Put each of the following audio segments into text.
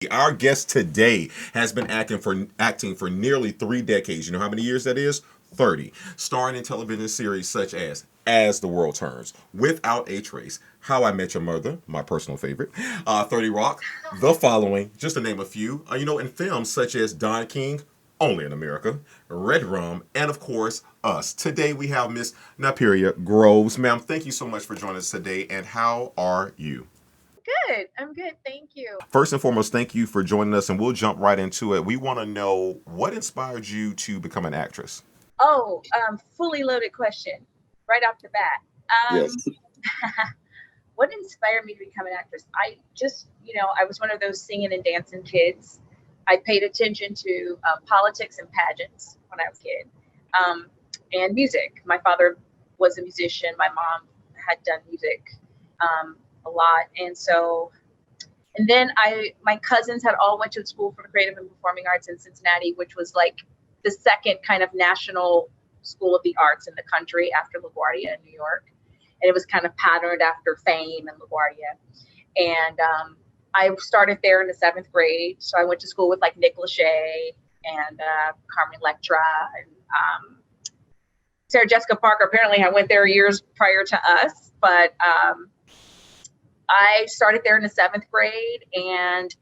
Our guest today has been acting for nearly 3 decades. You know how many years that is? 30. Starring in television series such as the World Turns, Without a Trace, How I Met Your Mother, my personal favorite, 30 Rock, The Following, just to name a few. In films such as Don King, Only in America, Red Rum, and of course, Us. Today we have Miss Napiera Groves. Ma'am, thank you so much for joining us today, and how are you? Good. I'm good. Thank you. First and foremost, thank you for joining us, and we'll jump right into it. We want to know what inspired you to become an actress. Oh, fully loaded question right off the bat. Yes. Um, what inspired me to become an actress? I just, I was one of those singing and dancing kids. I paid attention to politics and pageants when I was a kid, um, and music. My father was a musician. My mom had done music a lot, and then my cousins had all went to school for creative and performing arts in Cincinnati, which was like the second kind of national school of the arts in the country after LaGuardia in New York. And it was kind of patterned after Fame and LaGuardia. And I started there in the seventh grade. So I went to school with like Nick Lachey and Carmen Electra and Sarah Jessica Parker. Apparently I went there years prior to us, but I started there in the seventh grade, and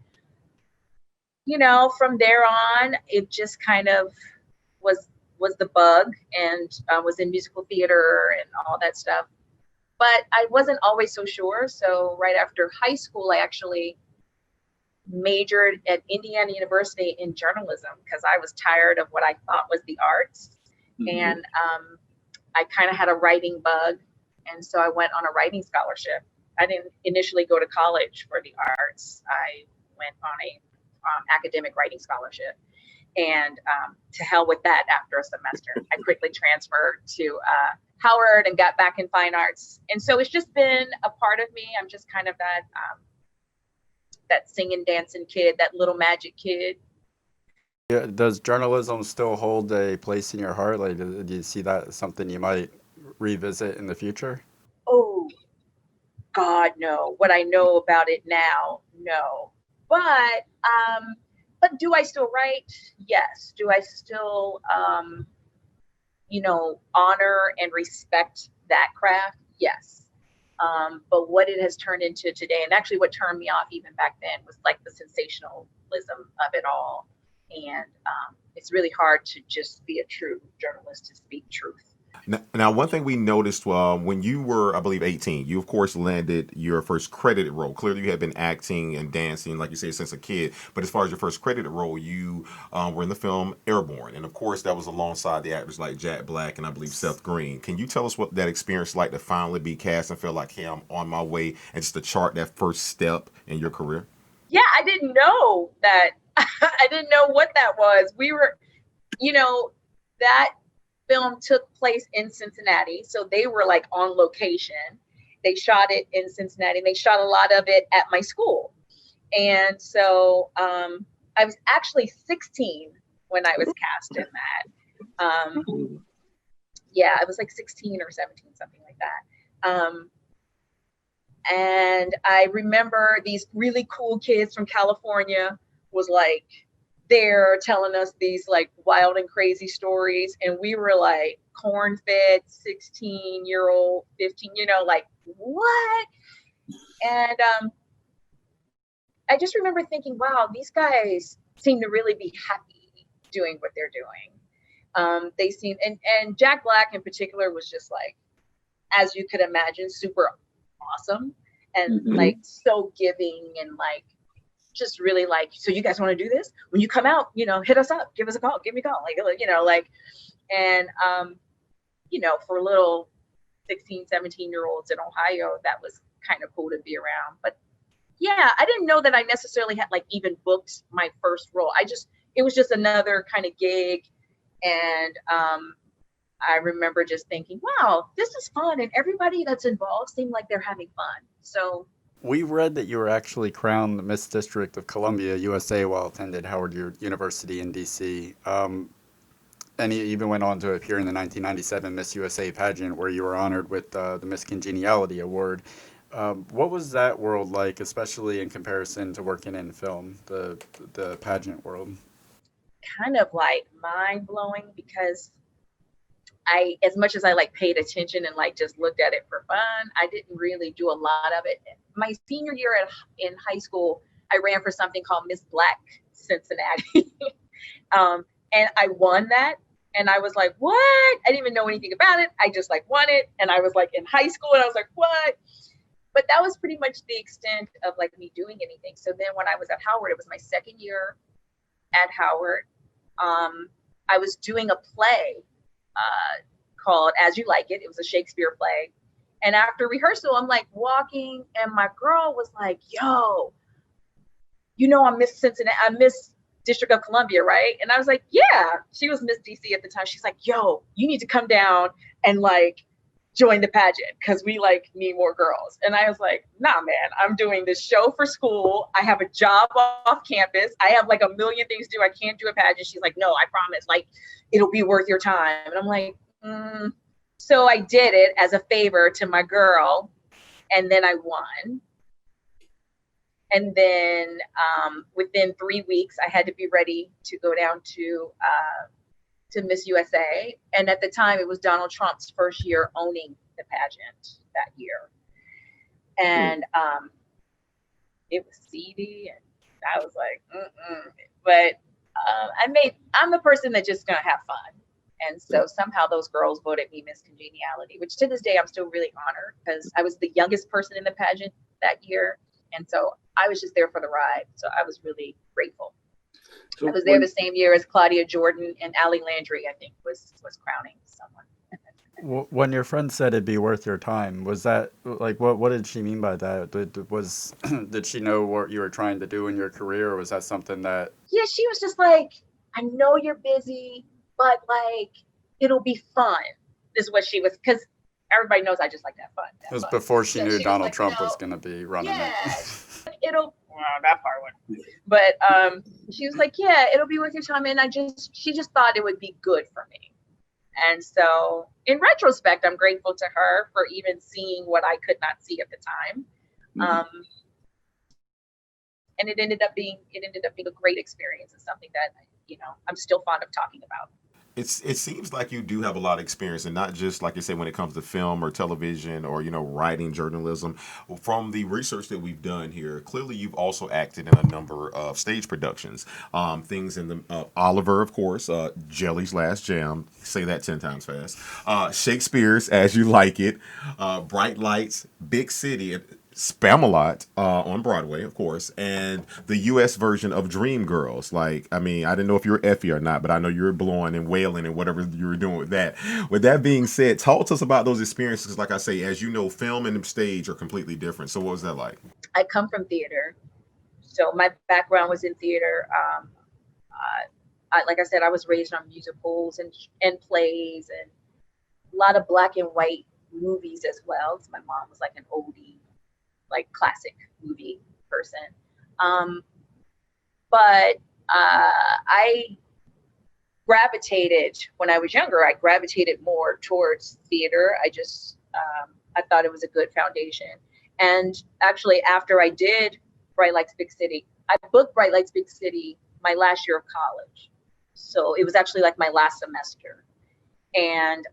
from there on, it just kind of was the bug, and was in musical theater and all that stuff. But I wasn't always so sure. So right after high school, I actually majored at Indiana University in journalism because I was tired of what I thought was the arts, and I kind of had a writing bug, and so I went on a writing scholarship. I didn't initially go to college for the arts. I went on a academic writing scholarship, and to hell with that. After a semester, I quickly transferred to Howard and got back in fine arts. And so it's just been a part of me. I'm just kind of that singing, dancing kid, that little magic kid. Yeah, does journalism still hold a place in your heart? Like, do you see that as something you might revisit in the future? Oh God, no. What I know about it now, no. But do I still write? Yes. Do I still honor and respect that craft? Yes. But what it has turned into today, and actually what turned me off even back then, was like the sensationalism of it all. And it's really hard to just be a true journalist to speak truth. Now, one thing we noticed when you were, I believe, 18, you of course landed your first credited role. Clearly, you had been acting and dancing, like you say, since a kid. But as far as your first credited role, you were in the film Airborne, and of course, that was alongside the actors like Jack Black and I believe Seth Green. Can you tell us what that experience like to finally be cast and feel like, hey, I'm on my way, and just to chart that first step in your career? Yeah, I didn't know that. I didn't know what that was. We were, that film took place in Cincinnati. So they were like on location. They shot it in Cincinnati. They shot a lot of it at my school. And so I was actually 16 when I was cast in that. Yeah, I was like 16 or 17, something like that. And I remember these really cool kids from California was like there telling us these like wild and crazy stories. And we were like corn-fed 16-year-old, 15, like what? And I just remember thinking, wow, these guys seem to really be happy doing what they're doing. They seem, and Jack Black in particular was just like, as you could imagine, super awesome and like so giving and like just really like, so you guys want to do this? When you come out, hit us up, give us a call, give me a call, and for little 16, 17-year-olds in Ohio, that was kind of cool to be around. But yeah, I didn't know that I necessarily had like even booked my first role. It was just another kind of gig. And I remember just thinking, wow, this is fun. And everybody that's involved seemed like they're having fun. So We read that you were actually crowned the Miss District of Columbia, USA, while attended Howard University in D.C. And he even went on to appear in the 1997 Miss USA pageant, where you were honored with the Miss Congeniality Award. What was that world like, especially in comparison to working in film, the pageant world? Kind of like mind blowing because as much as I like paid attention and like just looked at it for fun, I didn't really do a lot of it. My senior year in high school, I ran for something called Miss Black Cincinnati. And I won that. And I was like, what? I didn't even know anything about it. I just like won it. And I was like in high school and I was like, what? But that was pretty much the extent of like me doing anything. So then when I was at Howard, it was my second year at Howard. I was doing a play called As You Like It. It was a Shakespeare play. And after rehearsal, I'm like walking, and my girl was like, yo, I'm Miss Cincinnati, I'm Miss District of Columbia, right? And I was like, yeah. She was Miss DC at the time. She's like, yo, you need to come down and like join the pageant because we like need more girls. And I was like, nah, man, I'm doing this show for school. I have a job off campus. I have like a million things to do. I can't do a pageant. She's like, no, I promise, like it'll be worth your time. And I'm like, So I did it as a favor to my girl, and then I won. And then within 3 weeks, I had to be ready to go down to Miss USA. And at the time, it was Donald Trump's first year owning the pageant that year. And it was seedy, and I was like, But I'm the person that's just going to have fun. And so somehow those girls voted me Miss Congeniality, which to this day, I'm still really honored because I was the youngest person in the pageant that year. And so I was just there for the ride. So I was really grateful. So I was there the same year as Claudia Jordan, and Ali Landry, I think, was crowning someone. When your friend said it'd be worth your time, was that like what did she mean by that? Did she know what you were trying to do in your career, or was that something that? Yeah, she was just like, I know you're busy, but like it'll be fun. Is what she was, because everybody knows I just like to have fun. It was before she knew Donald Trump was going to be running it. That part went. But she was like, yeah, it'll be worth your time. And she just thought it would be good for me. And so in retrospect, I'm grateful to her for even seeing what I could not see at the time. And it ended up being a great experience, and something that, I'm still fond of talking about. It seems like you do have a lot of experience, and not just like I said when it comes to film or television or writing, journalism. From the research that we've done here, clearly you've also acted in a number of stage productions. Things in the Oliver, of course, Jelly's Last Jam. Say that 10 times fast. Shakespeare's As You Like It, Bright Lights, Big City. Spamalot on Broadway, of course, and the U.S. version of Dreamgirls. Like, I mean, I didn't know if you were Effie or not, but I know you were blowing and wailing and whatever you were doing with that. With that being said, talk to us about those experiences. Like I say, as you know, film and stage are completely different. So what was that like? I come from theater. So my background was in theater. Like I said, I was raised on musicals and plays and a lot of black and white movies as well. So my mom was like an oldie, like classic movie person. But I gravitated, when I was younger, I gravitated more towards theater. I thought it was a good foundation. And actually, after I did Bright Lights Big City, I booked Bright Lights Big City my last year of college. So it was actually like my last semester. And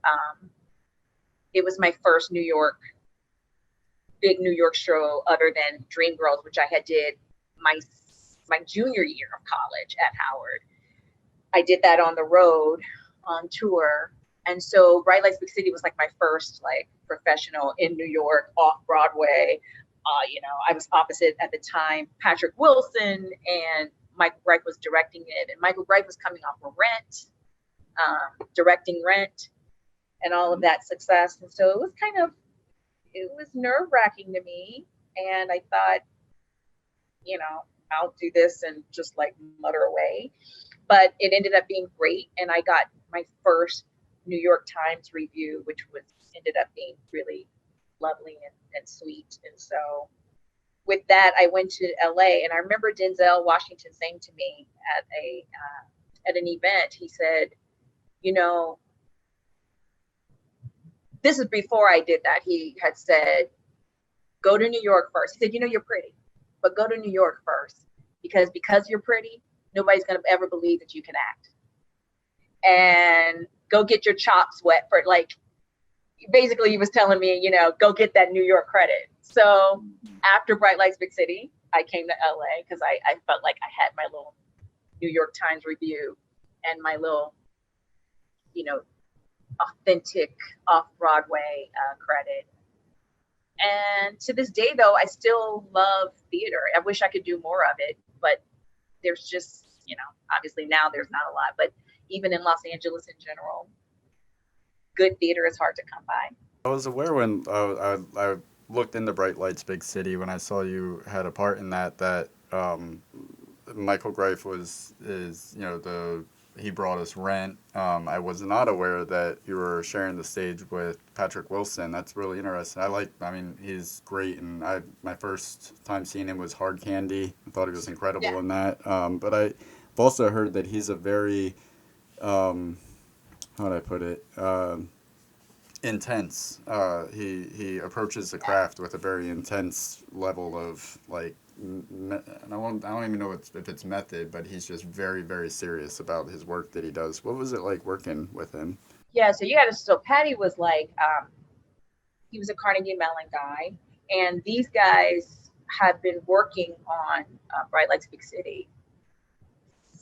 it was my first big New York show other than Dreamgirls, which I had did my junior year of college at Howard. I did that on the road on tour. And so Bright Lights Big City was like my first like professional in New York off Broadway. I was opposite at the time Patrick Wilson, and Michael Greif was directing it. And Michael Greif was coming off of Rent, directing Rent and all of that success. And so it was nerve-wracking to me. And I thought, I'll do this and just like mutter away. But it ended up being great. And I got my first New York Times review, which ended up being really lovely and sweet. And so with that, I went to LA, and I remember Denzel Washington saying to me at an event, he said, this is before I did that. He had said, Go to New York first. He said, you're pretty, but go to New York first because you're pretty, nobody's going to ever believe that you can act. And go get your chops wet for basically he was telling me, go get that New York credit. So after Bright Lights, Big City, I came to LA because I felt like I had my little New York Times review and my little, authentic off-Broadway credit. And to this day, though, I still love theater. I wish I could do more of it, but there's just, obviously now there's not a lot, but even in Los Angeles in general, good theater is hard to come by. I was aware when I looked into Bright Lights, Big City when I saw you had a part in that Michael Greif he brought us Rent. I was not aware that you were sharing the stage with Patrick Wilson. That's really interesting. He's great, and my first time seeing him was Hard Candy. I thought he was incredible in that. But I've also heard that he's a very, how would I put it, intense. He approaches the craft with a very intense level of and I don't even know if it's method, but he's just very, very serious about his work that he does. What was it like working with him? Yeah, so Patty was he was a Carnegie Mellon guy, and these guys have been working on Bright Lights, Big City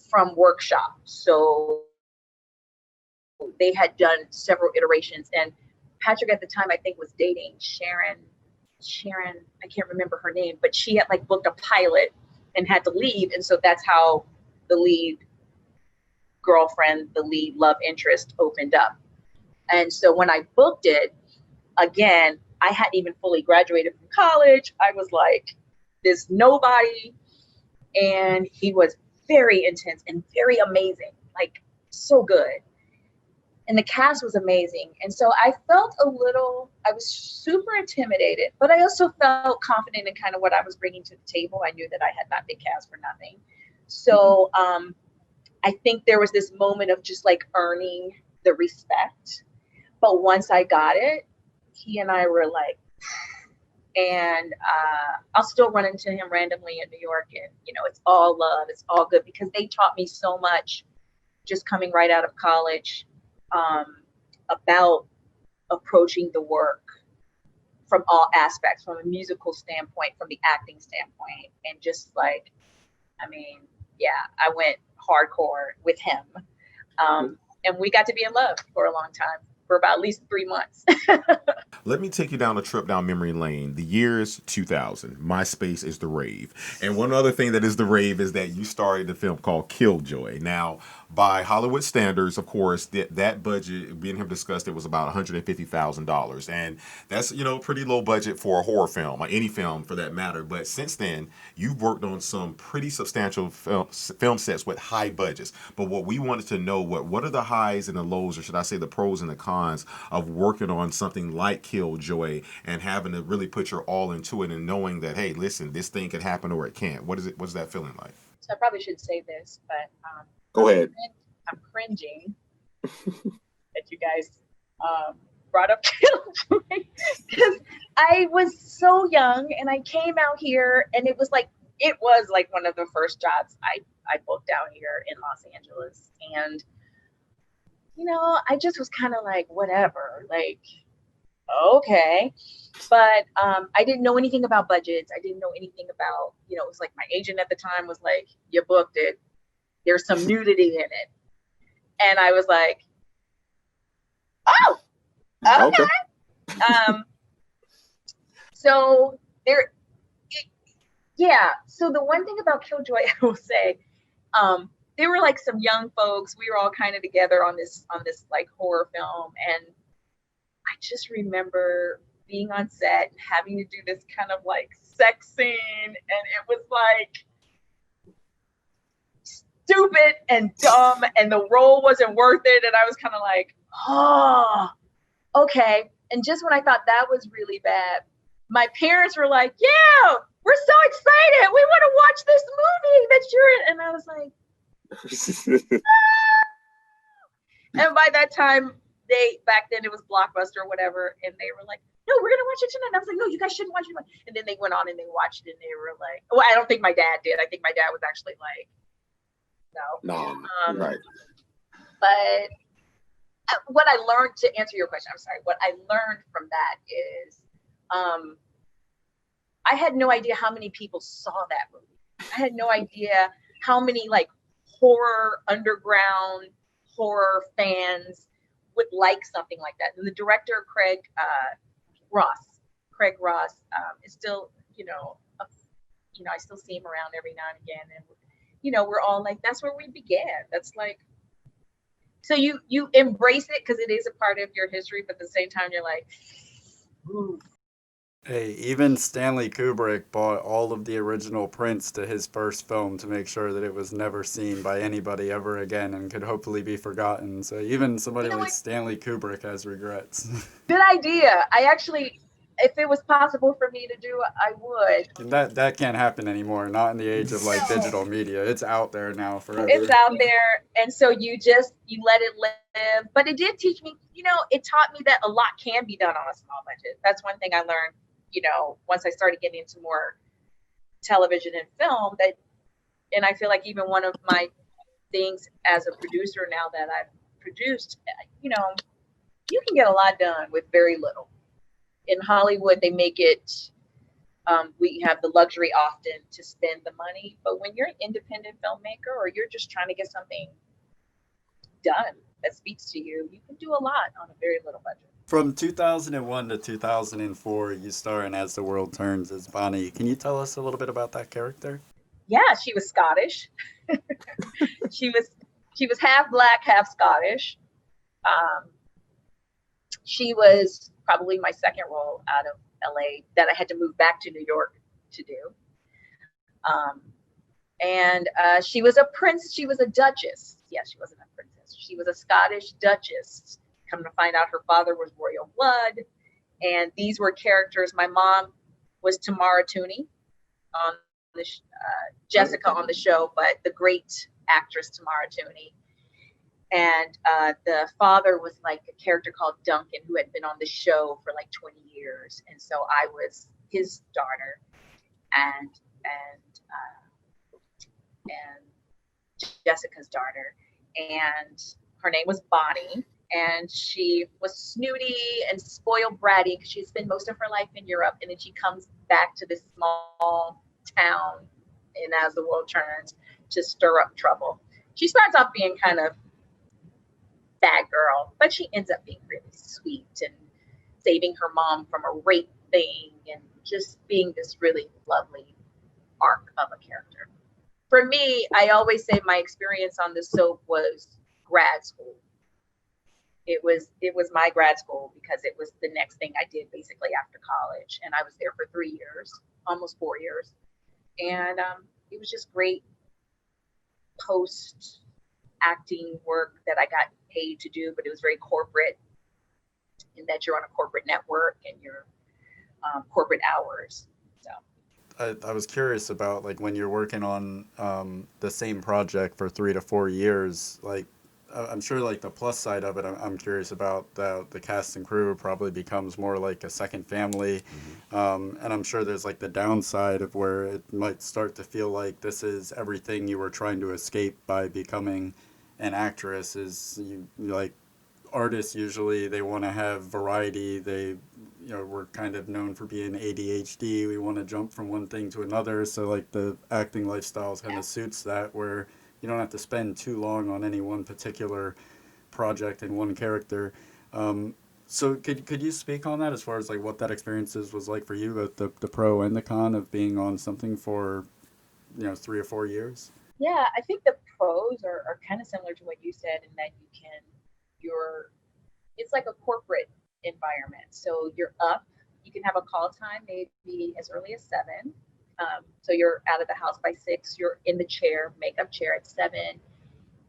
from workshops. So they had done several iterations, and Patrick at the time I think was dating Sharon, I can't remember her name, but she had booked a pilot and had to leave. And so that's how the lead girlfriend, the lead love interest opened up. And so when I booked it, again, I hadn't even fully graduated from college. I was this nobody. And he was very intense and very amazing, so good. And the cast was amazing. And so I was super intimidated, but I also felt confident in kind of what I was bringing to the table. I knew that I had not been cast for nothing. So I think there was this moment of just earning the respect. But once I got it, he and I were and I'll still run into him randomly in New York. And, it's all love. It's all good because they taught me so much just coming right out of college. About approaching the work from all aspects, from a musical standpoint, from the acting standpoint, and just I went hardcore with him, and we got to be in love for a long time, for about at least 3 months. Let me take you down a trip down memory lane. The year's 2000. MySpace is the rave. And one other thing that is the rave is that you starred in a film called Killjoy. Now, by Hollywood standards, of course, that budget, being him discussed, it was about $150,000. And that's, pretty low budget for a horror film, or any film for that matter. But since then, you've worked on some pretty substantial film sets with high budgets. But what we wanted to know, what are the highs and the lows, or should I say the pros and the cons of working on something like Killjoy and having to really put your all into it and knowing that, hey, listen, this thing could happen or it can't. What's that feeling like? So I probably should say this, but go ahead. I'm cringing that you guys brought up Killjoy because I was so young and I came out here and it was one of the first jobs I booked out here in Los Angeles. And I just was kind of whatever, okay. But I didn't know anything about budgets. I didn't know anything about, it was my agent at the time was you booked it. There's some nudity in it. And I was oh, okay. So so the one thing about Killjoy, I will say, they were some young folks. We were all kind of together on this horror film. And I just remember being on set and having to do this kind of sex scene. And it was stupid and dumb. And the role wasn't worth it. And I was kind of oh, okay. And just when I thought that was really bad, my parents were yeah, we're so excited. We want to watch this movie that you're in. And I was and by that time, back then it was Blockbuster or whatever, and they were no, we're gonna watch it tonight. And I was like, no, you guys shouldn't watch it. And then they went on and they watched it and they were like, well, I don't think my dad did. I think my dad was actually like, no. Right. But what I learned, to answer your question, I'm sorry, what I learned from that is I had no idea how many people saw that movie. I had no idea how many like horror, underground horror fans would like something like that. And the director, Craig Ross, is still, I still see him around every now and again. And, we're all like, that's where we began. That's like, so you embrace it because it is a part of your history, but at the same time, you're like, ooh. Hey, even Stanley Kubrick bought all of the original prints to his first film to make sure that it was never seen by anybody ever again and could hopefully be forgotten. So even somebody like Stanley Kubrick has regrets. Good idea. I actually, if it was possible for me to do, I would. That can't happen anymore. Not in the age of like digital media. It's out there now forever. It's out there, and so you let it live. But it did teach me, it taught me that a lot can be done on a small budget. That's one thing I learned, once I started getting into more television and film. And I feel like even one of my things as a producer now that I've produced, you can get a lot done with very little. In Hollywood, they make it, we have the luxury often to spend the money, but when you're an independent filmmaker or you're just trying to get something done that speaks to you, you can do a lot on a very little budget. From 2001 to 2004, you star in As the World Turns as Bonnie. Can you tell us a little bit about that character? Yeah, she was Scottish. she was half Black, half Scottish. She was probably my second role out of LA that I had to move back to New York to do. And she was a prince. She was a duchess. Yeah, she wasn't a princess. She was a Scottish duchess. Come to find out, her father was royal blood. And these were characters. My mom was Tamara Tooney on the Jessica on the show, but the great actress Tamara Tooney. And the father was like a character called Duncan, who had been on the show for like 20 years. And so I was his daughter, and Jessica's daughter. And her name was Bonnie. And she was snooty and spoiled bratty because she spent most of her life in Europe. And then she comes back to this small town in As the World Turns to stir up trouble. She starts off being kind of bad girl, but she ends up being really sweet and saving her mom from a rape thing and just being this really lovely arc of a character. For me, I always say my experience on the soap was grad school. It was my grad school because it was the next thing I did basically after college, and I was there for 3 years, almost 4 years, and it was just great post acting work that I got paid to do, but it was very corporate in that you're on a corporate network and you're corporate hours. So I was curious about like when you're working on the same project for 3 to 4 years, like I'm sure like the plus side of it, I'm curious about the cast and crew probably becomes more like a second family. And I'm sure there's like the downside of where it might start to feel like this is everything you were trying to escape by becoming an actress. Is you like artists usually they want to have variety. They we're kind of known for being ADHD. We want to jump from one thing to another. So like the acting lifestyle kind of suits that, where you don't have to spend too long on any one particular project and one character. So could you speak on that as far as like what that experience was like for you, both the pro and the con of being on something for 3 or 4 years? Yeah, I think the pros are kind of similar to what you said in that it's like a corporate environment. So you're up, you can have a call time maybe as early as 7. So you're out of the house by 6, you're in the chair, makeup chair at 7,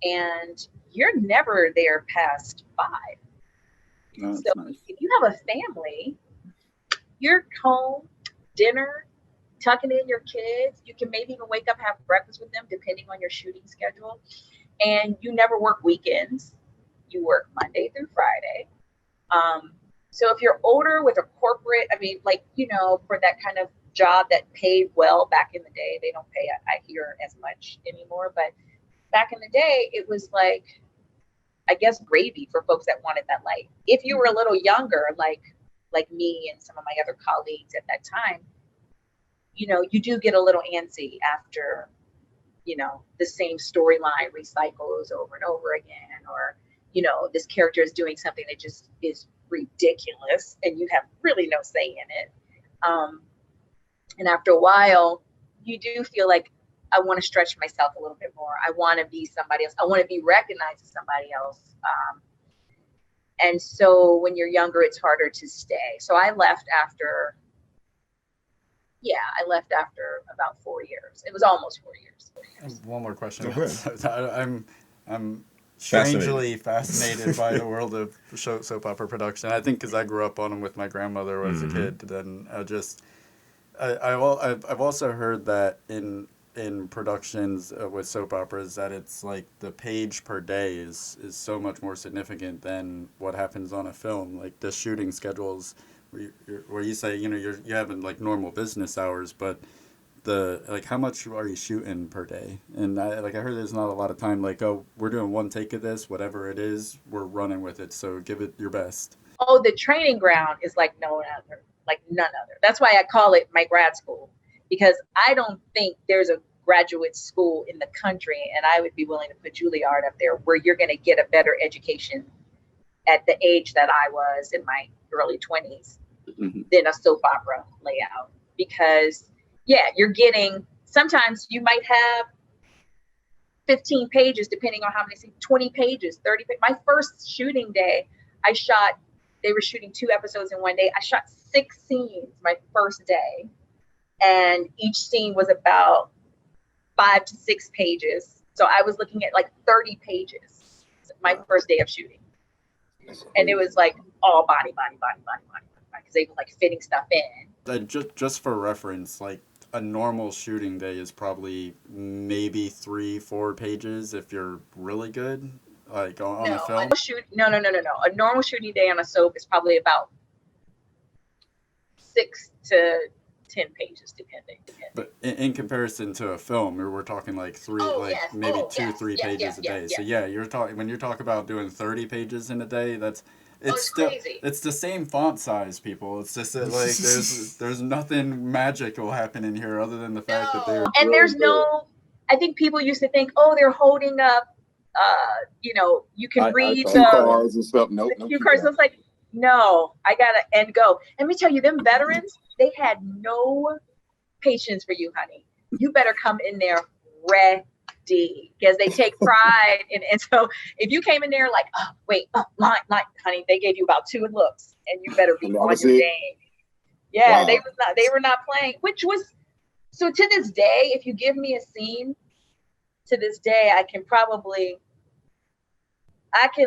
and you're never there past 5. Oh, so nice. If you have a family, you're home, dinner, tucking in your kids. You can maybe even wake up, have breakfast with them, depending on your shooting schedule. And you never work weekends. You work Monday through Friday. So if you're older with a corporate, I mean, like, you know, for that kind of job that paid well back in the day, they don't pay, I hear, as much anymore. But back in the day, it was like, I guess, gravy for folks that wanted that life. If you were a little younger, like me and some of my other colleagues at that time, you know, you do get a little antsy after, you know, the same storyline recycles over and over again, or, you know, this character is doing something that just is ridiculous and you have really no say in it. And after a while, you do feel like, I want to stretch myself a little bit more. I want to be somebody else. I want to be recognized as somebody else. And so when you're younger, it's harder to stay. So I left after about 4 years. It was almost 4 years. One more question. Go I'm strangely fascinated by the world of soap opera production. I think because I grew up on them with my grandmother as a kid. Then I've also heard that in productions with soap operas that it's like the page per day is so much more significant than what happens on a film. Like the shooting schedules where you say, you know, you have like normal business hours, but how much are you shooting per day? And I heard there's not a lot of time, like, oh, we're doing one take of this, whatever it is, we're running with it, so give it your best. Oh, the training ground is like none other. That's why I call it my grad school, because I don't think there's a graduate school in the country, and I would be willing to put Juilliard up there, where you're going to get a better education at the age that I was in my early 20s than a soap opera layout. Because, yeah, you're getting, sometimes you might have 15 pages, depending on how many scenes, 20 pages, 30 pages. My first shooting day, they were shooting 2 episodes in one day. I shot 6 scenes my first day. And each scene was about 5 to 6 pages. So I was looking at like 30 pages my first day of shooting. And it was like all body, because they were like fitting stuff in. Just for reference, like a normal shooting day is probably maybe 3-4 pages if you're really good, like on a film. No. A normal shooting day on a soap is probably about 6 to 10 pages, depending. But in comparison to a film, we're talking like 3 pages a day. So yeah, when you're talking about doing 30 pages in a day, it's crazy. It's the same font size, people. It's just that like there's nothing magical happening here other than the fact that they're and there's no. I think people used to think, oh, they're holding up. You know, you can read the cards and stuff. Nope. Cue cards. So it's like, no, I gotta end go. Let me tell you, them veterans, they had no patience for you, honey. You better come in there ready, because they take pride and so if you came in there like, oh wait, line, honey, they gave you about 2 looks and you better be on your game. Yeah, wow. They were not playing, which was, so to this day, if you give me a scene, to this day, I can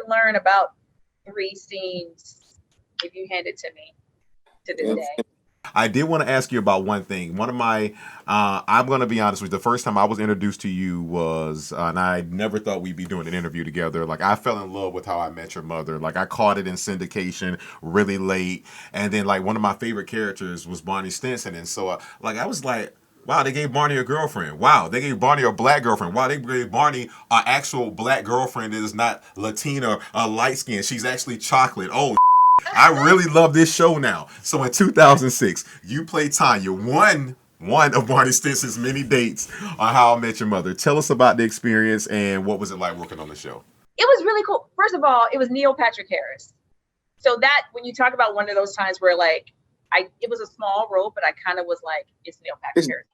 learn about 3 scenes if you hand it to me to this day. I did want to ask you about one thing. One of my, I'm going to be honest with you, the first time I was introduced to you was, and I never thought we'd be doing an interview together. Like, I fell in love with How I Met Your Mother. Like, I caught it in syndication really late. And then, like, one of my favorite characters was Barney Stinson. And so, I was like, wow, they gave Barney a girlfriend. Wow, they gave Barney a black girlfriend. Wow, they gave Barney an actual black girlfriend that is not Latina or light skinned. She's actually chocolate. Oh, I really love this show now. So in 2006, you played Tanya, one of Barney Stinson's many dates on How I Met Your Mother. Tell us about the experience and what was it like working on the show? It was really cool. First of all, it was Neil Patrick Harris. So that, when you talk about one of those times where like, it was a small role, but I kind of was like, it's Neil Patrick Harris.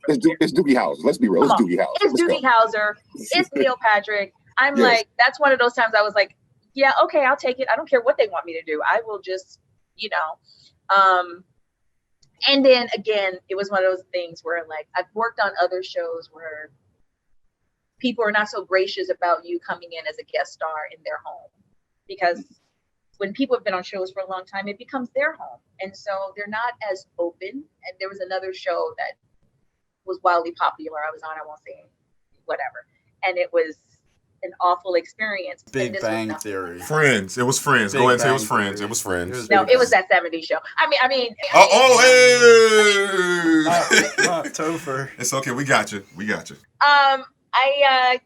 It's Doogie Howser. Let's be real. It's Doogie Howser. It's Doogie Howser. It's Neil Patrick. I'm like, that's one of those times I was like, yeah, okay, I'll take it. I don't care what they want me to do. I will just, you know. And then again, it was one of those things where like I've worked on other shows where people are not so gracious about you coming in as a guest star in their home, because when people have been on shows for a long time, it becomes their home. And so they're not as open. And there was another show that was wildly popular I was on, I won't say whatever. And it was an awful experience. And Big this was Bang nothing Theory. like that. Friends. It was Friends. Big Go ahead and say it Bang was Friends. Theory. It was Friends. No, Big it was Bang. that 70s show. I mean, Not Topher. It's okay. We got you. We got you.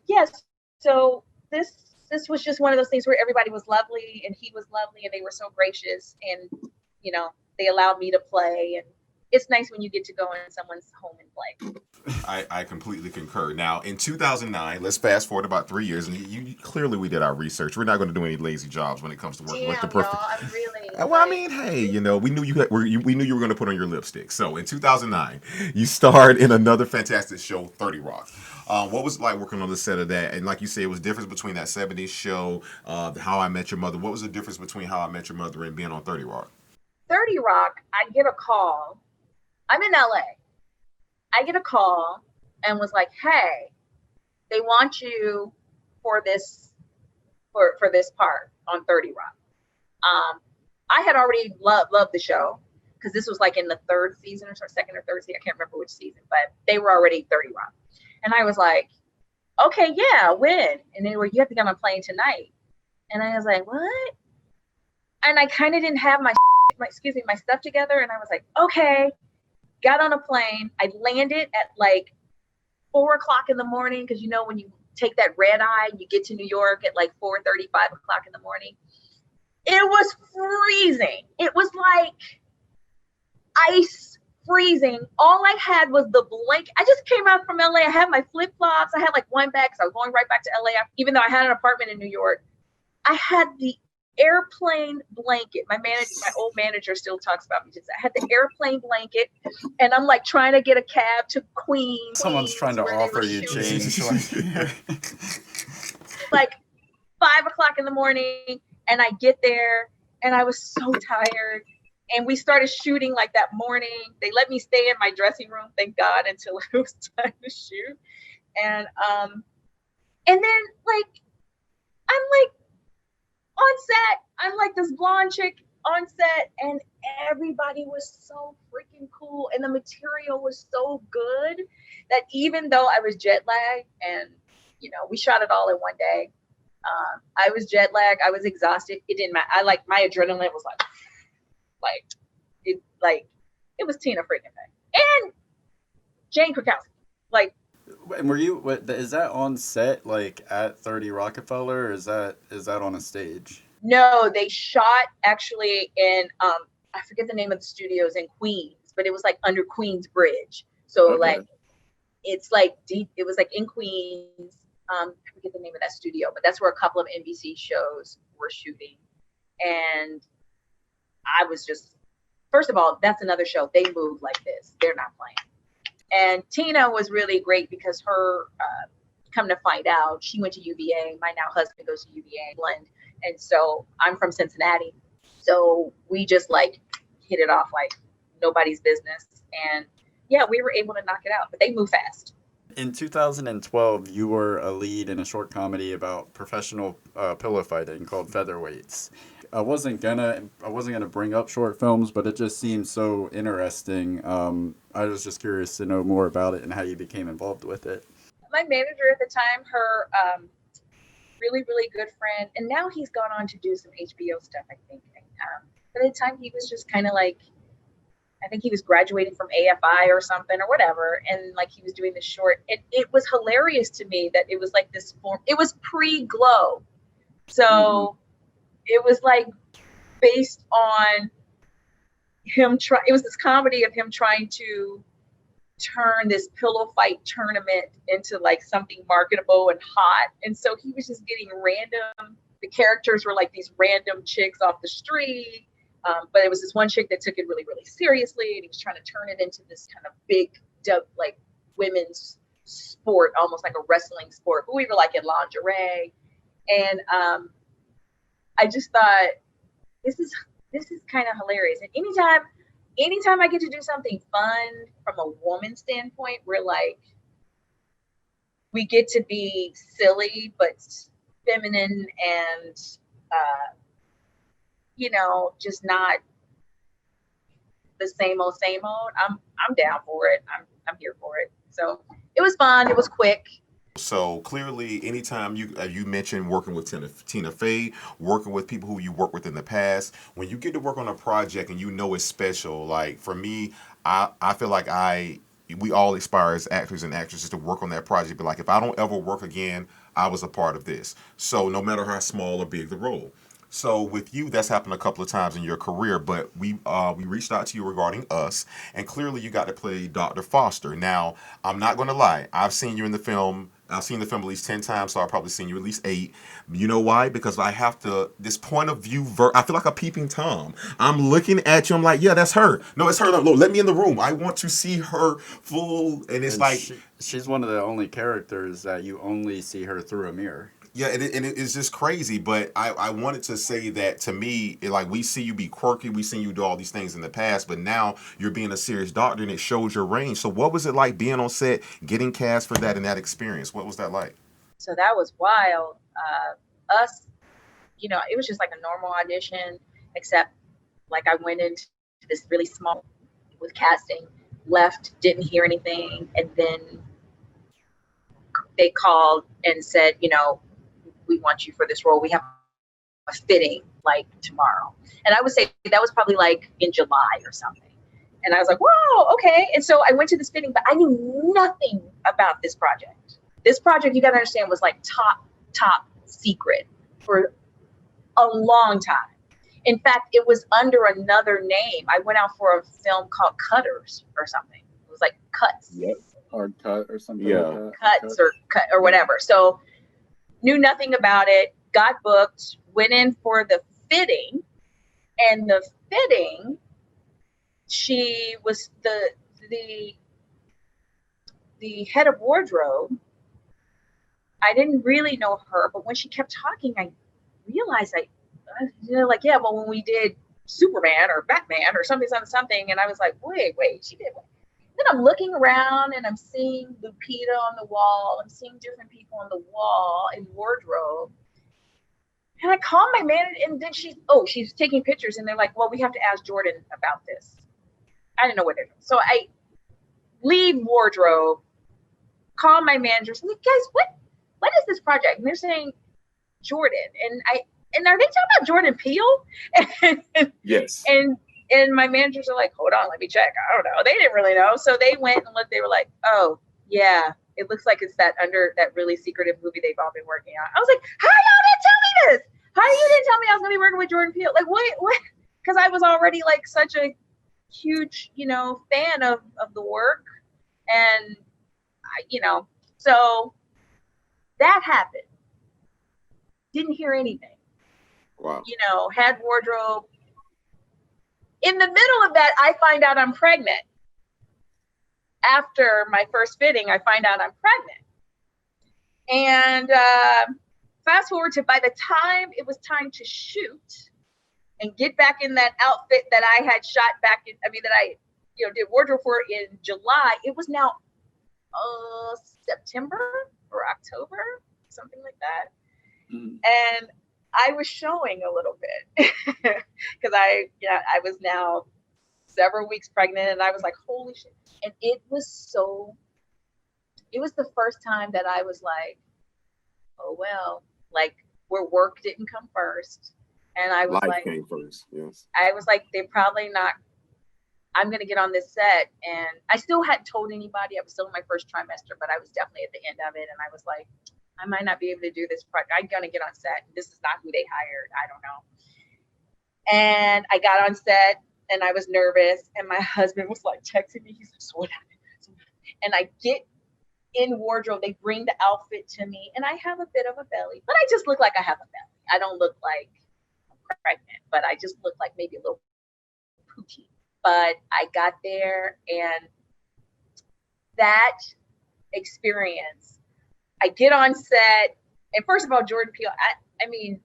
Yes. So this was just one of those things where everybody was lovely and he was lovely and they were so gracious and, you know, they allowed me to play, and it's nice when you get to go in someone's home and play. I completely concur. Now, in 2009, let's fast forward about 3 years, and clearly we did our research. We're not going to do any lazy jobs when it comes to working with the perfect. Y'all, I'm really. Well, I mean, hey, you know, we knew we knew you were going to put on your lipstick. So, in 2009, you starred in another fantastic show, 30 Rock. What was it like working on the set of that? And like you say, it was difference between that 70s show, How I Met Your Mother. What was the difference between How I Met Your Mother and being on 30 Rock? 30 Rock, I get a call. I'm in LA. I get a call and was like, hey, they want you for this part on 30 Rock. I had already loved the show because this was like in the third season or second or third season. I can't remember which season, but they were already 30 Rock. And I was like, okay, yeah, when? And they were, you have to get on a plane tonight. And I was like, what? And I kind of didn't have my stuff together. And I was like, okay, got on a plane. I landed at like 4 o'clock in the morning. Cause you know, when you take that red eye, you get to New York at like 4:30, 5 o'clock in the morning. It was freezing. It was like ice freezing. All I had was the blanket. I just came out from LA. I had my flip flops. I had like one bag. So I was going right back to LA. Even though I had an apartment in New York, I had the airplane blanket. My old manager still talks about me. I had the airplane blanket, and I'm like trying to get a cab to Queens. Someone's trying to offer you change. Like 5 o'clock in the morning, and I get there, and I was so tired. And we started shooting like that morning. They let me stay in my dressing room, thank God, until it was time to shoot. And then like I'm like on set, I'm like this blonde chick on set, and everybody was so freaking cool, and the material was so good that even though I was jet lagged, and you know, we shot it all in one day, I was jet lagged, I was exhausted. It didn't matter. I like, my adrenaline was it was Tina freaking Fey and Jane Krakowski. Like, and were you? Is that on set, like at 30 Rockefeller, or is that on a stage? No, they shot actually in I forget the name of the studios in Queens, but it was like under Queens Bridge. So Okay. like it's like deep. It was like in Queens. I forget the name of that studio, but that's where a couple of NBC shows were shooting. And I was just, first of all, that's another show. They move like this. They're not playing. And Tina was really great because her, come to find out, she went to UVA. My now husband goes to UVA, Blend. And so I'm from Cincinnati. So we just like hit it off like nobody's business. And yeah, we were able to knock it out, but they move fast. In 2012, you were a lead in a short comedy about professional pillow fighting called Featherweights. I wasn't gonna bring up short films, but it just seemed so interesting. I was just curious to know more about it and how you became involved with it. My manager at the time, her really, really good friend, and now he's gone on to do some HBO stuff, I think. But at the time, he was just kind of like, I think he was graduating from AFI or something or whatever, and like he was doing this short. It was hilarious to me that it was like this form. It was pre-Glow, so it was like based on him it was this comedy of him trying to turn this pillow fight tournament into like something marketable and hot. And so he was just getting random, the characters were like these random chicks off the street. But it was this one chick that took it really, really seriously, and he was trying to turn it into this kind of big, like women's sport, almost like a wrestling sport. But we were like in lingerie, and I just thought this is kind of hilarious. And anytime I get to do something fun from a woman's standpoint, we get to be silly but feminine and just not the same old. I'm down for it. I'm here for it. So it was fun. It was quick. So clearly, anytime you mentioned working with Tina Fey, working with people who you worked with in the past, when you get to work on a project and you know it's special, like for me, I feel like we all aspire as actors and actresses to work on that project. But like if I don't ever work again, I was a part of this. So no matter how small or big the role. So with you, that's happened a couple of times in your career, but we reached out to you regarding Us, and clearly you got to play Dr. Foster. Now, I'm not going to lie, I've seen you in the film. I've seen the film at least 10 times, so I've probably seen you at least 8. You know why? Because I have to, this point of view, I feel like a peeping Tom. I'm looking at you, I'm like, yeah, that's her. No, it's her. No, let me in the room. I want to see her full, and it's And like, she's one of the only characters that you only see her through a mirror. yeah, it's just crazy. But I wanted to say that to me, like we see you be quirky, we seen you do all these things in the past, but now you're being a serious doctor and it shows your range. So what was it like being on set, getting cast for that and that experience? What was that like? So that was wild. Us, it was just like a normal audition, except like I went into this really small with casting, left, didn't hear anything, and then they called and said, we want you for this role. We have a fitting like tomorrow. And I would say that was probably like in July or something. And I was like, whoa, okay. And so I went to this fitting, but I knew nothing about this project. This project, you got to understand, was like top secret for a long time. In fact, it was under another name. I went out for a film called Cutters or something. It was like Cuts. Yep. Hard cut or something Yeah. like that. Cuts or whatever. So knew nothing about it, got booked, went in for the fitting, and the fitting, she was the head of wardrobe. I didn't really know her, but when she kept talking, I realized yeah, well, when we did Superman or Batman or something, and I was like, wait, she did what? Then I'm looking around and I'm seeing Lupita on the wall. I'm seeing different people on the wall in wardrobe. And I called my manager, and then she's taking pictures, and they're like, well, we have to ask Jordan about this. I didn't know what they're doing. So I leave wardrobe, call my manager, and like, guys, what is this project? And they're saying Jordan. And are they talking about Jordan Peele? Yes. And my managers are like, hold on, let me check. I don't know. They didn't really know. So they went and looked. They were like, oh, yeah, it looks like it's that really secretive movie they've all been working on. I was like, how y'all didn't tell me this? How you didn't tell me I was going to be working with Jordan Peele? Like, what? Because I was already like such a huge, fan of the work. And, so that happened. Didn't hear anything. Wow. Had wardrobe. In the middle of that, I find out I'm pregnant. After my first fitting, I find out I'm pregnant. And fast forward to by the time it was time to shoot and get back in that outfit that I had shot back in, that I did wardrobe for in July, it was now September or October, something like that. Mm-hmm. And I was showing a little bit because I was now several weeks pregnant, and I was like, holy shit. And it was the first time that I was like, oh, well, like where work didn't come first. And I was Life came first. Yes. I was like, they're probably not, I'm going to get on this set. And I still hadn't told anybody. I was still in my first trimester, but I was definitely at the end of it. And I was like, I might not be able to do this project. I'm going to get on set. This is not who they hired. I don't know. And I got on set and I was nervous. And my husband was like texting me. He's like, so what happened? And I get in wardrobe. They bring the outfit to me. And I have a bit of a belly. But I just look like I have a belly. I don't look like I'm pregnant. But I just look like maybe a little poochy. But I got there. And that experience, I get on set, and first of all, Jordan Peele, I mean,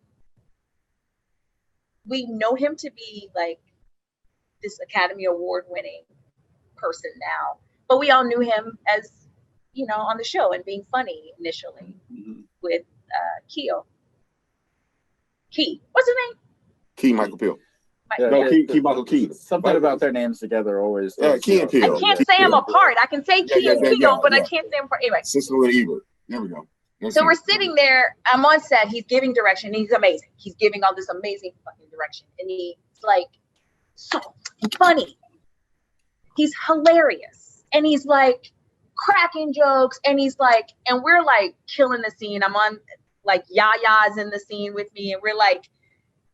we know him to be like this Academy Award winning person now, but we all knew him as, on the show and being funny initially with Key. What's his name? Key Michael Peele. Yeah, No, Key Michael Key. Something about their names together always. Yeah, Key and Peele. I can't say them apart. I can say Key and Peele, but I can't say them apart. Anyway. Cicely and Ebert. There we go. So we're sitting there. I'm on set. He's giving direction. He's amazing. He's giving all this amazing fucking direction. And he's like so funny. He's hilarious. And he's like cracking jokes. And he's like, and we're like killing the scene. I'm on like Yaya's in the scene with me. And we're like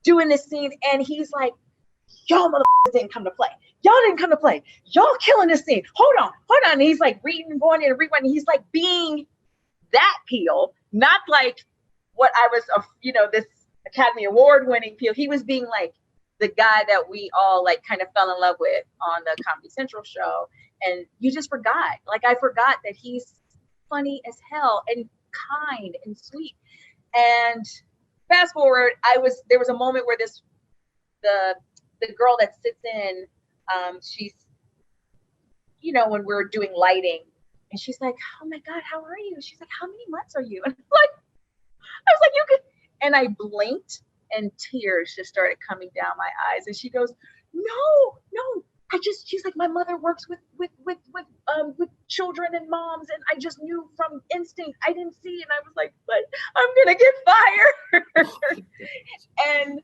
doing this scene. And he's like, y'all motherfuckers didn't come to play. Y'all didn't come to play. Y'all killing this scene. Hold on. And he's like reading and going in and rewriting. He's like being that Peele, not like what I was, this Academy Award winning Peele. He was being like the guy that we all like kind of fell in love with on the Comedy Central show. And you just forgot. Like I forgot that he's funny as hell and kind and sweet. And fast forward, there was a moment where the girl that sits in, she's, when we're doing lighting, and she's like, oh my God, how are you? She's like, how many months are you? And I was like, you could, and I blinked and tears just started coming down my eyes. And she goes, no, she's like, my mother works with children and moms. And I just knew from instinct, I didn't see. And I was like, but I'm going to get fired. And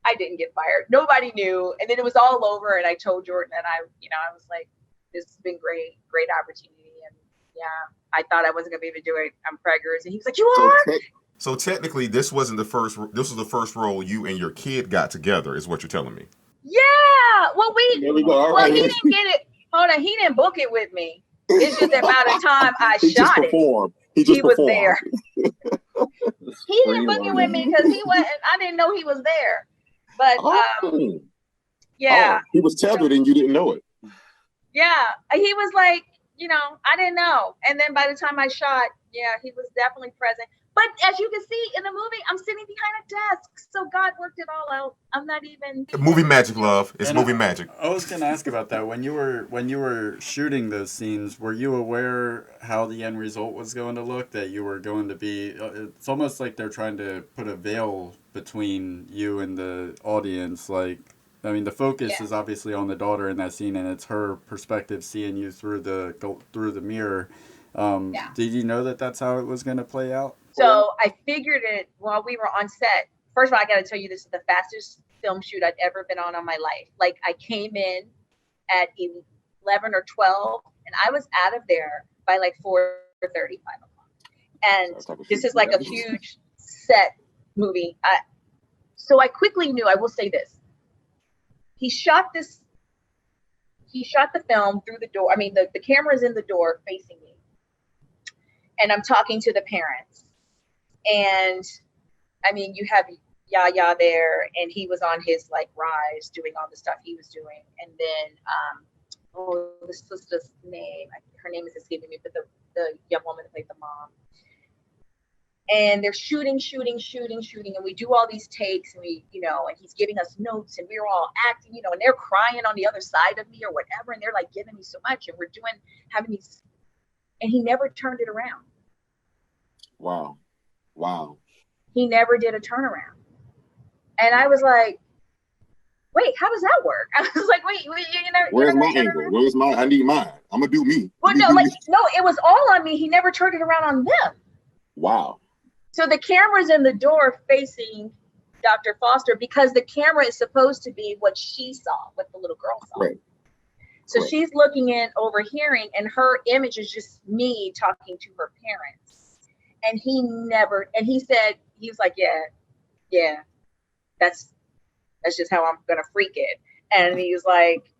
I didn't get fired. Nobody knew. And then it was all over. And I told Jordan, and I was like, this has been great opportunity. And yeah, I thought I wasn't gonna be able to do it. I'm preggers. And he was like, you are? So technically this was the first role you and your kid got together, is what you're telling me. Yeah. Well, There we go. All well, right. he didn't get it. Hold on, he didn't book it with me. It's just that by the time I He just shot it, performed. He was performed. there. He didn't book it with me because I didn't know he was there. But yeah. Oh, he was tethered and you didn't know it. Yeah, he was like, I didn't know. And then by the time I shot, yeah, he was definitely present. But as you can see in the movie, I'm sitting behind a desk. So God worked it all out. I'm not even. Movie magic, love. It's movie magic. I was going to ask about that. When you were shooting those scenes, were you aware how the end result was going to look? That you were going to be. It's almost like they're trying to put a veil between you and the audience. Like, I mean, the focus is obviously on the daughter in that scene, and it's her perspective seeing you through the mirror. Did you know that that's how it was going to play out? So I figured it while we were on set. First of all, I got to tell you, this is the fastest film shoot I've ever been on my life. Like I came in at 11 or 12, and I was out of there by like 4:30, 5 o'clock. And this is like a huge set movie. So I quickly knew. I will say this. He shot the film through the door. I mean, the camera's in the door facing me. And I'm talking to the parents. And I mean, you have Yaya there, and he was on his like rise doing all the stuff he was doing. And then, the sister's name, her name is escaping me, but the young woman that played the mom. And they're shooting, and we do all these takes, and and he's giving us notes, and we're all acting, and they're crying on the other side of me or whatever, and they're like giving me so much, and we're having these, and he never turned it around. Wow. He never did a turnaround. And I was like, wait, how does that work? I was like, wait, where's my angle? I need mine. I'm gonna do me. Well, no, it was all on me. He never turned it around on them. Wow. So the camera's in the door facing Dr. Foster because the camera is supposed to be what she saw, what the little girl saw. Right. So Right. she's looking in, overhearing, and her image is just me talking to her parents. And he said, he was like, yeah, that's just how I'm gonna freak it. And he was like,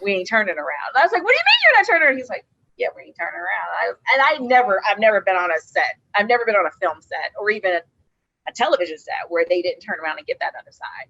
we ain't turning around. And I was like, what do you mean you're not turning around? He's like, yeah, we ain't turning around. I've never been on a set. I've never been on a film set or even a television set where they didn't turn around and get that other side.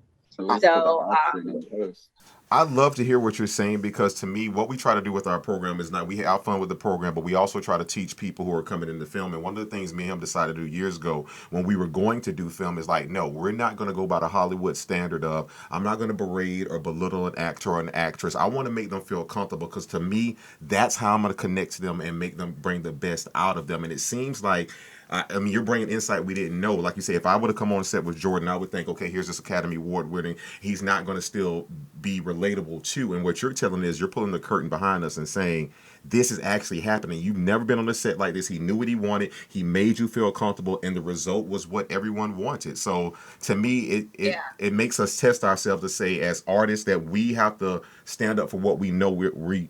I love to hear what you're saying, because to me, what we try to do with our program is we have fun with the program, but we also try to teach people who are coming into film. And one of the things me and him decided to do years ago when we were going to do film is like, no, we're not going to go by the Hollywood standard of, I'm not going to berate or belittle an actor or an actress. I want to make them feel comfortable, because to me, that's how I'm going to connect to them and make them bring the best out of them. And it seems like I mean, you're bringing insight we didn't know. Like you say, if I would have come on set with Jordan, I would think, okay, here's this Academy Award winning. He's not going to still be relatable too. And what you're telling is you're pulling the curtain behind us and saying, this is actually happening. You've never been on a set like this. He knew what he wanted. He made you feel comfortable, and the result was what everyone wanted. So to me, Yeah. it makes us test ourselves to say, as artists, that we have to stand up for what we know. We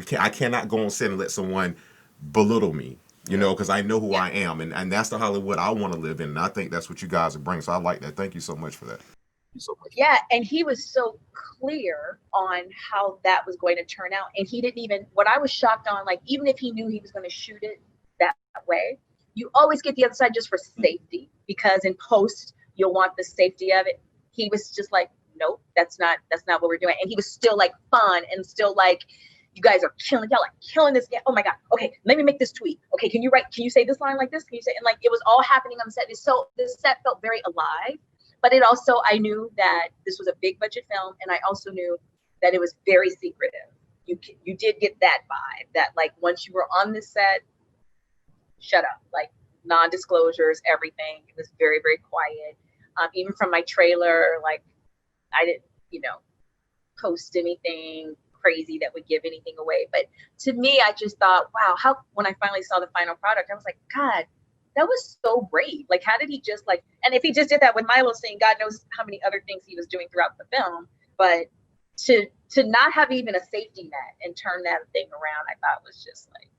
can't. I cannot go on set and let someone belittle me. You know, because I know who I am, and that's the Hollywood I want to live in, and I think that's what you guys are bringing. So I like that. Thank you so much for that. Thank you so much. Yeah, and he was so clear on how that was going to turn out, and he didn't even. What I was shocked on, like, even if he knew he was going to shoot it that way, you always get the other side just for safety, because in post you'll want the safety of it. He was just like, nope, that's not what we're doing, and he was still like fun and still like, you guys are killing, y'all are killing this game. Oh my God. Okay, let me make this tweet. Okay, can you say this line like this? Can you say, and like, it was all happening on the set. So the set felt very alive, but it also, I knew that this was a big budget film, and I also knew that it was very secretive. You did get that vibe that, like, once you were on the set, shut up, like, non-disclosures, everything. It was very, very quiet. Even from my trailer, like, I didn't, post anything crazy that would give anything away. But to me, I just thought, wow, when I finally saw the final product, I was like, God, that was so brave. Like, how did he just, like, and if he just did that with Milo saying, God knows how many other things he was doing throughout the film, but to not have even a safety net and turn that thing around, I thought was just like,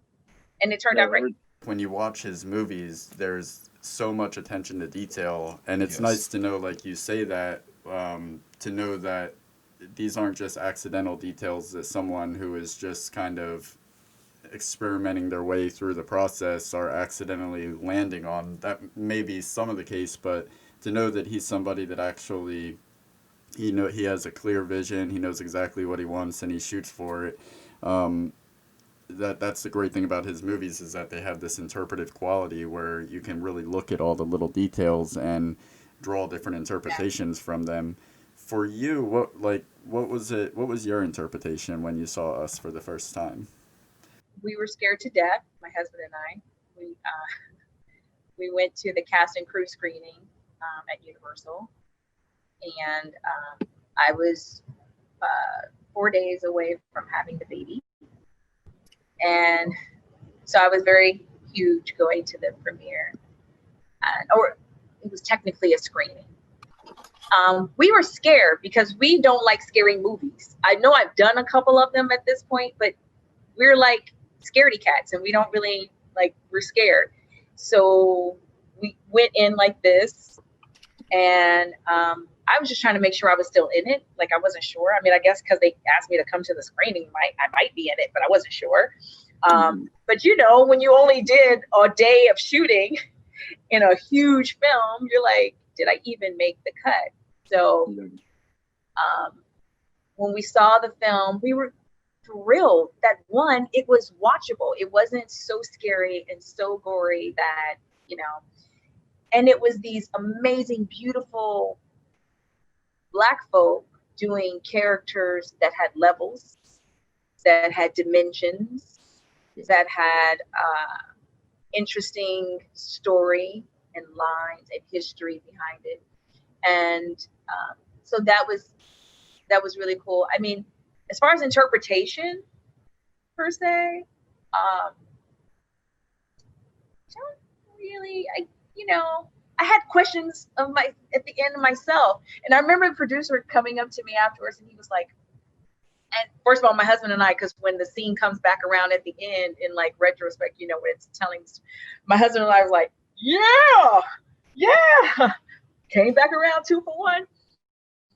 and it turned out great. When you watch his movies, there's so much attention to detail, and it's nice to know, like you say that, to know that these aren't just accidental details that someone who is just kind of experimenting their way through the process are accidentally landing on. That may be some of the case, but to know that he's somebody that actually, he has a clear vision, he knows exactly what he wants, and he shoots for it. That's the great thing about his movies, is that they have this interpretive quality where you can really look at all the little details and draw different interpretations from them. For you, what was your interpretation when you saw Us for the first time? We were scared to death, my husband and I. We went to the cast and crew screening at Universal, and I was 4 days away from having the baby, and so I was very huge going to the premiere, or it was technically a screening. We were scared because we don't like scary movies. I know I've done a couple of them at this point, but we're like scaredy cats, and we don't really, like, we're scared. So we went in like this, and I was just trying to make sure I was still in it. Like, I wasn't sure. I mean, I guess because they asked me to come to the screening, I might be in it, but I wasn't sure. But when you only did a day of shooting in a huge film, you're like, did I even make the cut? So when we saw the film, we were thrilled that, one, it was watchable. It wasn't so scary and so gory that, and it was these amazing, beautiful Black folk doing characters that had levels, that had dimensions, that had interesting story and lines and history behind it. And so that was really cool. I mean, as far as interpretation per se, don't really, I had questions at the end of myself. And I remember the producer coming up to me afterwards, and he was like, and first of all, my husband and I, because when the scene comes back around at the end, in like retrospect, when it's telling, my husband and I was like, yeah, came back around 2 for 1.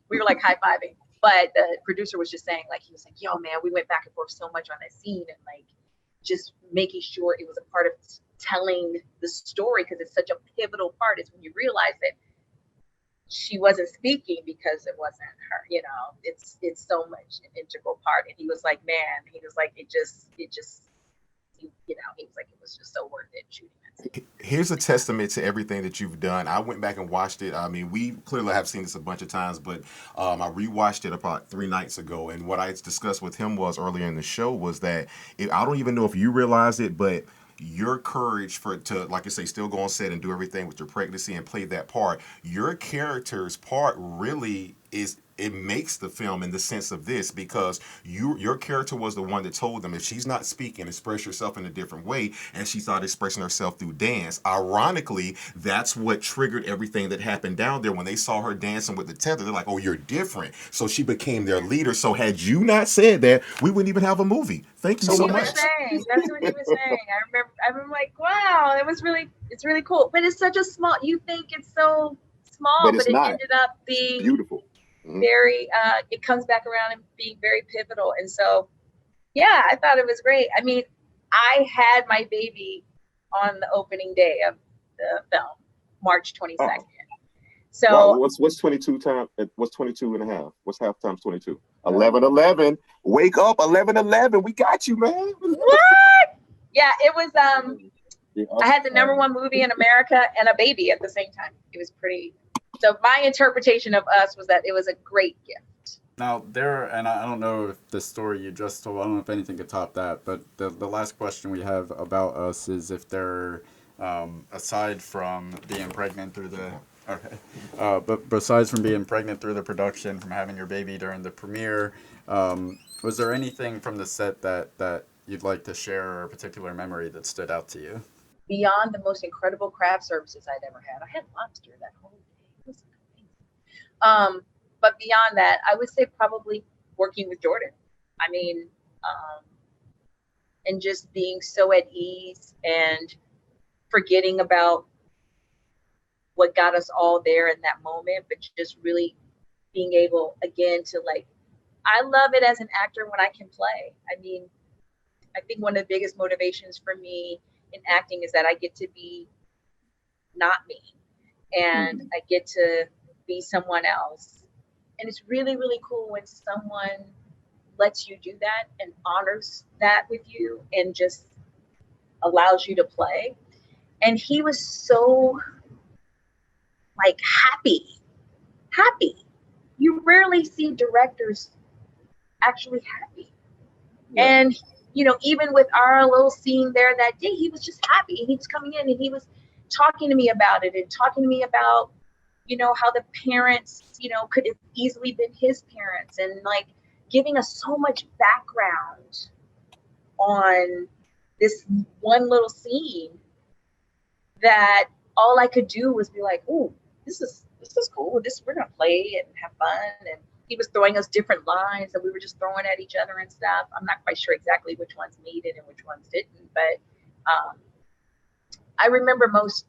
We were like high-fiving, but the producer was just saying, like, he was like, yo, man, we went back and forth so much on that scene, and like just making sure it was a part of telling the story, because it's such a pivotal part. Is when you realize that she wasn't speaking because it wasn't her, it's so much an integral part. And he was like, man, he was like, it just, he was like, it was just so worth it shooting that. Here's a testament to everything that you've done. I went back and watched it. I mean, we clearly have seen this a bunch of times, but I rewatched it about 3 nights ago. And what I discussed with him was earlier in the show was that I don't even know if you realized it, but your courage to, like I say, still go on set and do everything with your pregnancy and play that part. Your character's part really is, it makes the film in the sense of this, because your character was the one that told them, if she's not speaking, express yourself in a different way, and she started expressing herself through dance. Ironically, that's what triggered everything that happened down there when they saw her dancing with the tether. They're like, oh, you're different. So she became their leader. So had you not said that, we wouldn't even have a movie. Thank you That's so what he was much. saying. That's what he was saying. I'm like, wow, it's really cool. But it's such a small, you think it's so small, But but it's it not. ended up being Beautiful. Mhm. very, it comes back around and being very pivotal. And so, yeah, I thought it was great. I mean, I had my baby on the opening day of the film, March 22nd. So Wow, what's 22 times? What's 22 and a half? What's half times 22? 11. Wake up, 11. We got you, man. what? Yeah, it was. Yeah, I had the #1 movie in America and a baby at the same time. It was pretty. So my interpretation of Us was that it was a great gift. Now, and I don't know if the story you just told, I don't know if anything could top that, but the last question we have about Us is if they're, aside from being pregnant through the, okay, but besides from being pregnant through the production, from having your baby during the premiere, was there anything from the set that you'd like to share, or a particular memory that stood out to you? Beyond the most incredible craft services I'd ever had, I had lobster that whole day. It was amazing. But beyond that, I would say probably working with Jordan. I mean, and just being so at ease and forgetting about what got us all there in that moment, but just really being able again to like, I love it as an actor when I can play. I mean, I think one of the biggest motivations for me in acting is that I get to be not me, and I get to be someone else. And it's really, really cool when someone lets you do that and honors that with you and just allows you to play. And he was so like happy. You rarely see directors actually happy. Yeah. And, you know, even with our little scene there that day, he was just happy. He was coming in and he was talking to me about it and talking to me about, you know, how the parents, you know, could have easily been his parents, and like giving us so much background on this one little scene that all I could do was be like, "Ooh, this is cool. We're gonna play and have fun." And he was throwing us different lines that we were just throwing at each other and stuff. I'm not quite sure exactly which ones made it and which ones didn't, but I remember most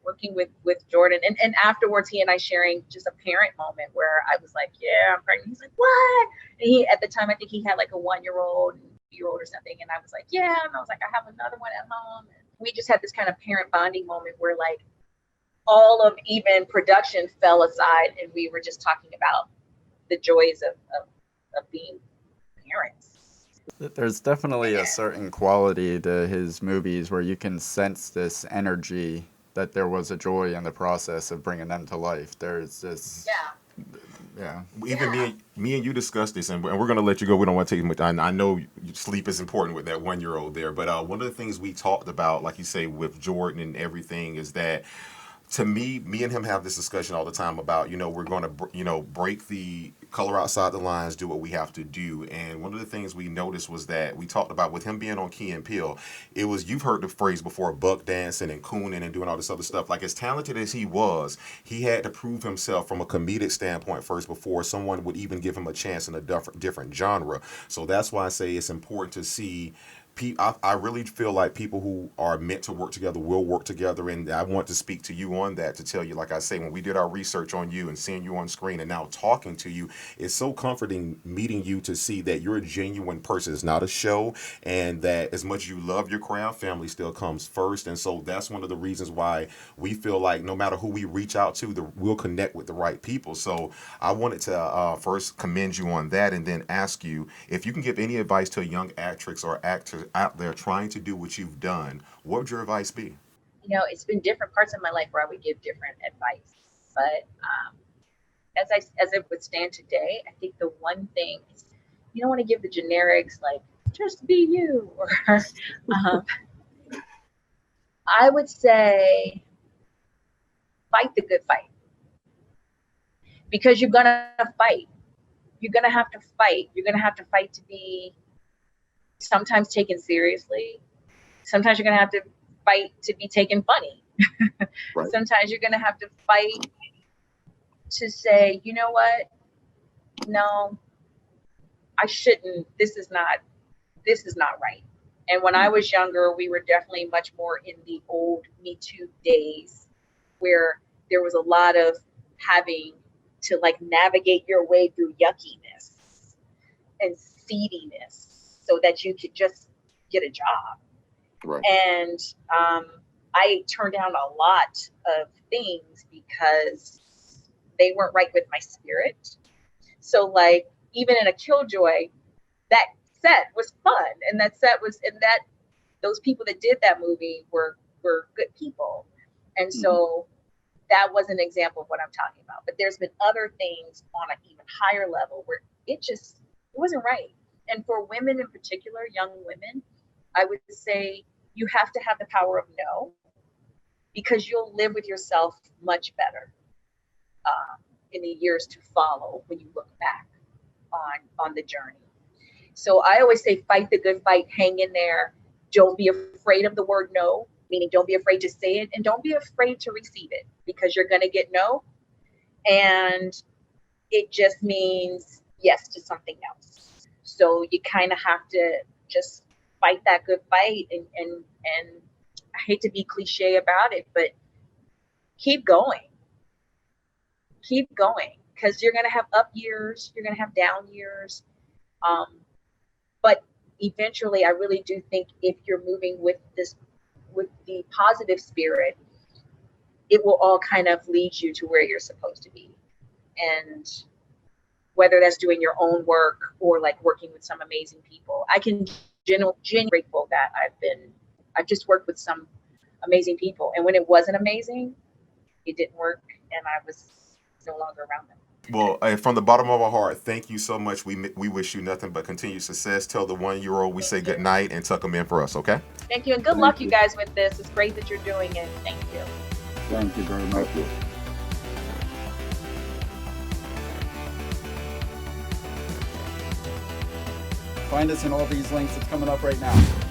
working with Jordan, and afterwards he and I sharing just a parent moment where I was like, "Yeah, I'm pregnant." He's like, "What?" And he, at the time, I think he had like a 1-year-old, 2-year-old or something, and I was like, "Yeah," and I was like, "I have another one at home." And we just had this kind of parent bonding moment where like all of even production fell aside and we were just talking about the joys of being parents. There's definitely a certain quality to his movies where you can sense this energy, that there was a joy in the process of bringing them to life. There's this, yeah. Even me and you discussed this, and we're going to let you go. We don't want to take much. I know sleep is important with that 1-year-old there, but one of the things we talked about, like you say, with Jordan and everything, is that, to me and him have this discussion all the time about, we're going to, break the color outside the lines, do what we have to do. And one of the things we noticed was that we talked about with him being on Key and Peele, it was, you've heard the phrase before, buck dancing and cooning and doing all this other stuff. Like, as talented as he was, he had to prove himself from a comedic standpoint first before someone would even give him a chance in a different genre. So that's why I say it's important to see. I really feel like people who are meant to work together will work together, and I want to speak to you on that, to tell you, like I say, when we did our research on you and seeing you on screen and now talking to you, it's so comforting meeting you to see that you're a genuine person. It's not a show, and that as much as you love your craft, family still comes first. And so that's one of the reasons why we feel like no matter who we reach out to, we'll connect with the right people. So I wanted to first commend you on that, and then ask you if you can give any advice to a young actress or actor out there trying to do what you've done. What would your advice be? You know, it's been different parts of my life where I would give different advice, but as it would stand today, I think the one thing is, you don't want to give the generics like just be you, or I would say fight the good fight, because you're gonna fight. You're gonna have to fight. You're gonna have to fight to be sometimes taken seriously. Sometimes you're gonna have to fight to be taken funny. Right. Sometimes you're gonna have to fight to say, you know what? No, I shouldn't. This is not right. And when I was younger, we were definitely much more in the old Me Too days, where there was a lot of having to like navigate your way through yuckiness and seediness so that you could just get a job. Right. And I turned down a lot of things because they weren't right with my spirit. So like even in a Killjoy, that set was fun, and that those people that did that movie were good people, and so that was an example of what I'm talking about. But there's been other things on an even higher level where it wasn't right. And for women in particular, young women, I would say you have to have the power of no, because you'll live with yourself much better in the years to follow when you look back on the journey. So I always say fight the good fight, hang in there. Don't be afraid of the word no, meaning don't be afraid to say it, and don't be afraid to receive it, because you're going to get no. And it just means yes to something else. So you kind of have to just fight that good fight. And I hate to be cliche about it, but keep going. Keep going, because you're going to have up years, you're going to have down years. But eventually, I really do think if you're moving with the positive spirit, it will all kind of lead you to where you're supposed to be. And whether that's doing your own work or like working with some amazing people, I can genuinely grateful that I've just worked with some amazing people. And when it wasn't amazing, it didn't work, and I was no longer around them. Well, from the bottom of our heart, thank you so much. We wish you nothing but continued success. Tell the 1-year-old we say good night and tuck them in for us, okay? Thank you, and good luck, you guys, with this. It's great that you're doing it. Thank you. Thank you very much. Thank you. Find us in all these links that's coming up right now.